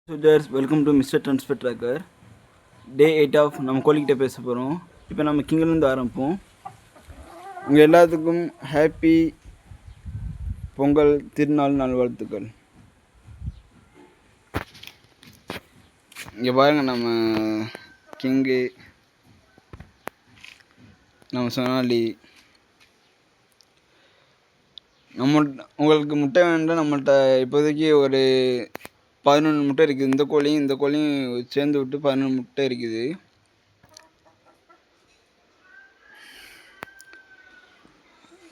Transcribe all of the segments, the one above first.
Soldiers, welcome to Mr. Transfer Tracker. Day 8 of நம்ம கோழிக்கிட்ட பேச போகிறோம். இப்போ நம்ம கிங்கிலேருந்து ஆரம்பிப்போம். உங்கள் எல்லாத்துக்கும் ஹாப்பி பொங்கல் திருநாள் நல்வாழ்த்துக்கள். இங்கே பாருங்கள், நம்ம கிங்கு, நம்ம சொனாலி. உங்களுக்கு முட்டை வேண்டாம். நம்மள்கிட்ட இப்போதைக்கு ஒரு 11 முட்டை இருக்குது. இந்த கோழியும் சேர்ந்து விட்டு 11 முட்டை இருக்குது.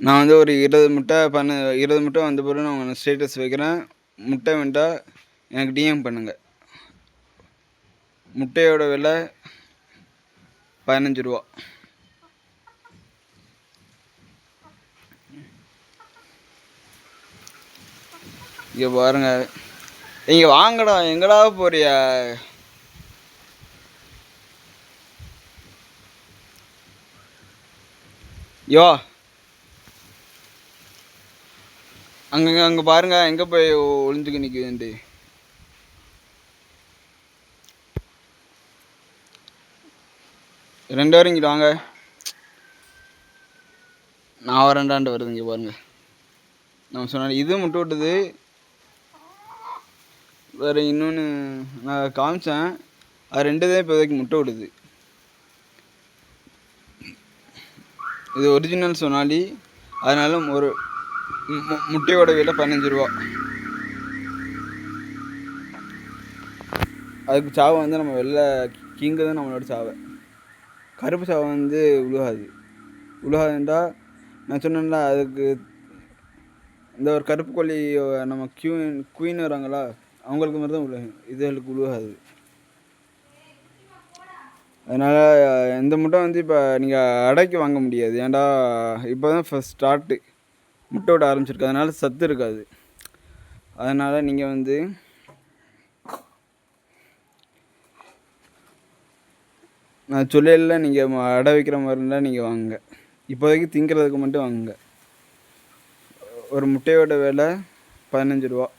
நான் வந்து ஒரு 20 முட்டை வந்த பிறகு நான் ஸ்டேட்டஸ் வைக்கிறேன். முட்டை வேண்டாம் எனக்கு டிஎம் பண்ணுங்கள். முட்டையோட விலை 15 ரூபா. இங்கே பாருங்க, இங்கே வாங்கடா, எங்கடா போறியா? யோ அங்கே பாருங்க, எங்கே போய் ஒளிஞ்சுக்க நிற்குதுன்ட்டு. ரெண்டு பேரும் இங்கிட்டு வாங்க, நான் வரேன்டான்ட்டு வருது. இங்கே பாருங்க, நம்ம சொன்ன இது முட்டை விட்டுது. வேறு இன்னொன்று நான் காமிச்சேன், அது 2 தான் இப்போதைக்கு முட்டை விடுது. இது ஒரிஜினல் சொனாலி, அதனால ஒரு முட்டையோட விலை 15 ரூபா. அதுக்கு சாவை வந்து நம்ம வெள்ளை கிங்கு தான் நம்மளோட சாவை. கருப்பு சாவை வந்து உழுகாதுன்றா நான் சொன்னேன்ல. அதுக்கு இந்த ஒரு கருப்பு கோழி நம்ம குயின் வராங்களா, அவங்களுக்கு மாதிரி தான் உழுகும், இதுகளுக்கு உழுகாது. அதனால் இந்த முட்டை வந்து இப்போ நீங்கள் அடைக்கி வாங்க முடியாது. ஏன்டா இப்போ தான் ஃபஸ்ட் ஸ்டார்ட்டு முட்டை விட ஆரம்பிச்சிருக்கு, அதனால் சத்து இருக்காது. அதனால் நீங்கள் வந்து நான் சொல்லல, நீங்கள் அடை வைக்கிற மாதிரி இருந்தால் நீங்கள் வாங்குங்க. இப்போதைக்கு திங்கிறதுக்கு மட்டும் வாங்குங்க. ஒரு முட்டையோட விலை 15 ரூபா.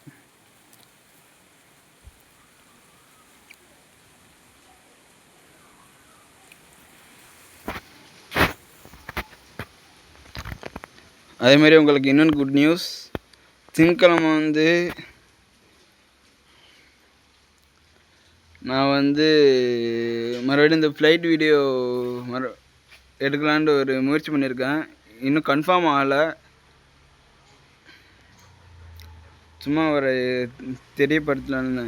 அதேமாதிரி உங்களுக்கு இன்னொன்று குட் நியூஸ். திங்கக்கிழமை வந்து நான் வந்து மறுபடியும் இந்த ஃப்ளைட் வீடியோ எடுக்கலான்ட்டு ஒரு முயற்சி பண்ணியிருக்கேன். இன்னும் கன்ஃபார்ம் ஆகலை, சும்மா ஒரு தெரியப்படுத்தலான்னு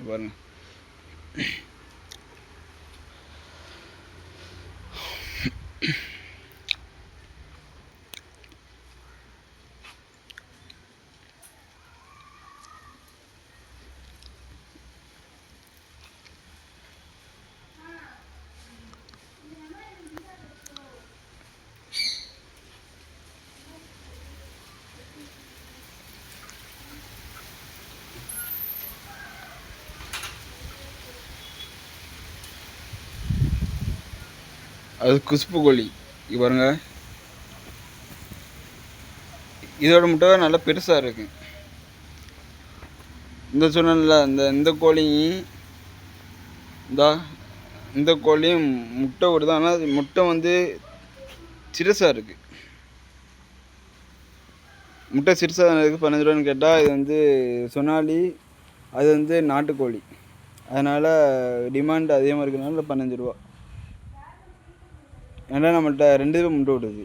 பாருங்க. அது குஷ்பு கோழி. இது பாருங்க, இதோட முட்டை நல்லா பெருசாக இருக்கு. இந்த சொன்னல இந்த கோழியும் இந்த கோழியும் முட்டை விடுது. ஆனால் முட்டை வந்து சிறுசாக இருக்குது. முட்டை சிறுசாக இருக்குது. 15 ரூபான்னு கேட்டால், இது வந்து சொனாலி, அது வந்து நாட்டுக்கோழி. அதனால் டிமாண்ட் அதிகமாக இருக்கிறதுனால 15 ரூபா. ஏன்னா நம்மள்கிட்ட 2 ரூபா முட்டை விடுது.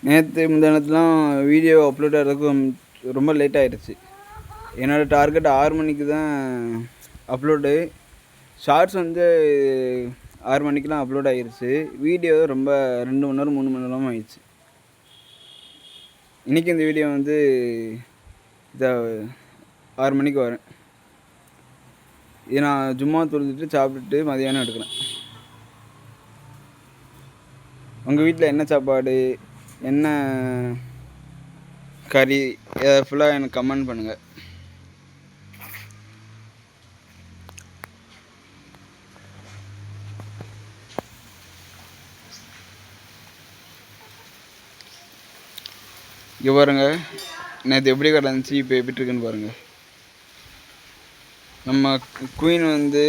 நேற்று முந்தினத்துலாம் வீடியோ அப்லோட் ஆகிறதுக்கு ரொம்ப லேட் ஆகிடுச்சு. என்னோடய டார்கெட் 6 மணிக்கு தான் அப்லோடு. ஷார்ட்ஸ் வந்து 6 மணிக்கெலாம் அப்லோட் ஆகிடுச்சு. வீடியோ ரொம்ப 2 மணி நேரம் 3 மணி நேரமாக ஆயிடுச்சு. இன்றைக்கி இந்த வீடியோ வந்து 6 மணிக்கு வரேன். இது நான் சும்மா தொழுதுட்டு சாப்பிட்டுட்டு மதியானம் எடுக்கிறேன். உங்கள் வீட்டில் என்ன சாப்பாடு, என்ன கறி, இதை ஃபுல்லாக எனக்கு கமெண்ட் பண்ணுங்கள். இங்கே பாருங்கள், நேற்று எப்படி கிடந்துச்சு இப்போ எப்படி இருக்குன்னு பாருங்கள். நம்ம குயின் வந்து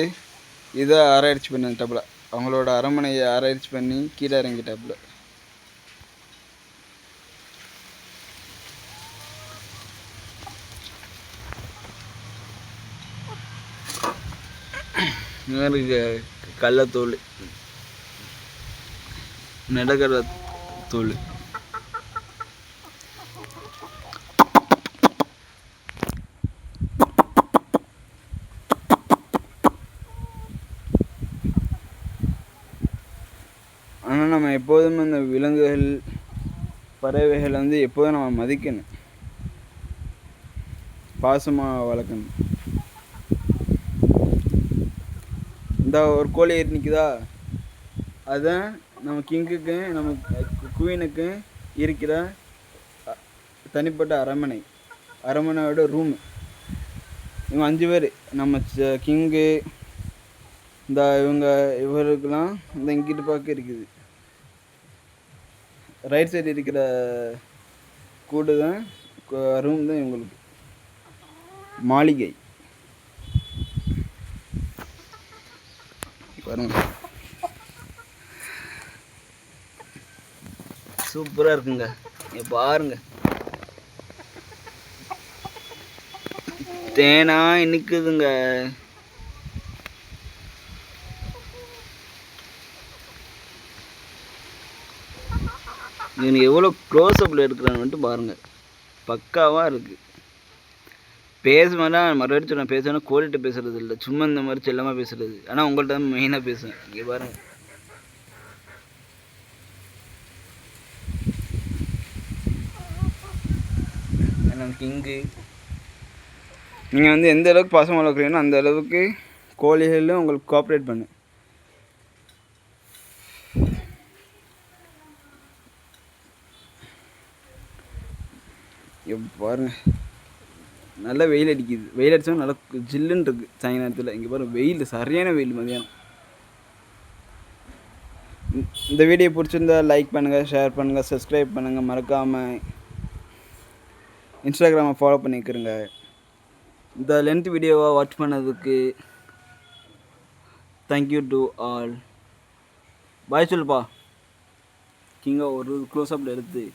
இதை ஆராய்ச்சி பண்ணிட்டாப்புல, அவங்களோட அரண்மனையை ஆராய்ச்சி பண்ணி கீழே இறங்கிட்டாப்புல. கடலத்தூள், நிலக்கடலை தூள். ஆனால் நம்ம எப்போதுமே இந்த விலங்குகள் பறவைகளை வந்து எப்போதும் நம்ம மதிக்கணும், பாசமாக வளர்க்கணும். இந்த ஒரு கோழி நிற்குதா, அதுதான் நம்ம கிங்குக்கு நம்ம குயினுக்கு இருக்கிற தனிப்பட்ட அரண்மனையோட ரூமு. இவங்க 5 பேர், நம்ம கிங்கு, இந்த இவருக்கெல்லாம் இந்த இங்கிட்டு பார்க்க இருக்குது. ரைட் சைடு இருக்கிற கூடு தான் ரூம் தான் இவங்களுக்கு மாளிகை. பாருங்க, சூப்பராக இருக்குங்க. பாருங்க, தேனா இனிக்குதுங்க. இவனுக்கு எவ்வளோ க்ளோஸ்அப்பில் எடுக்கிறான்னு வந்துட்டு பாருங்கள், பக்காவாக இருக்குது. பேசுவேன்னா மறுபடியும் சொன்ன பேசுவேன்னா கோழிட்ட பேசுகிறது இல்லை, சும்மா இந்த மாதிரி செல்லமாக பேசுகிறது. ஆனால் உங்கள்கிட்ட தான் மெயினாக பேசுவேன். இங்கே பாருங்கள், நம்ம கிங்கு. நீங்கள் வந்து எந்த அளவுக்கு பாசம் வளர்க்குறீங்கன்னா அந்த அளவுக்கு கோழிகளும் உங்களுக்கு கோஆப்ரேட் பண்ணு. பாருங்க, நல்லா வெயில் அடிக்குது. வெயில் அடித்தா நல்லா ஜில்லுன்னு இருக்குது சாயங்கால நேரத்தில். இங்கே பாருங்கள், வெயில் சரியான வெயில் மதியானம். இந்த வீடியோ பிடிச்சிருந்தா லைக் பண்ணுங்கள், ஷேர் பண்ணுங்கள், சப்ஸ்கிரைப் பண்ணுங்கள். மறக்காமல் இன்ஸ்டாகிராமை ஃபாலோ பண்ணிக்கிறேங்க. இந்த லென்த் வீடியோவை வாட்ச் பண்ணதுக்கு தேங்க்யூ டு ஆல். பாய் சொல்லுப்பா. கிங்கா ஒரு க்ளோஸ்அப்பில் எடுத்து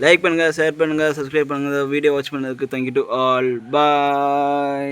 லைக் பண்ணுங்கள், ஷேர் பண்ணுங்கள், சப்ஸ்கிரைப் பண்ணுங்கள். வீடியோ வாட்ச் பண்ணதுக்கு தேங்க்யூ டு ஆல். பாய்.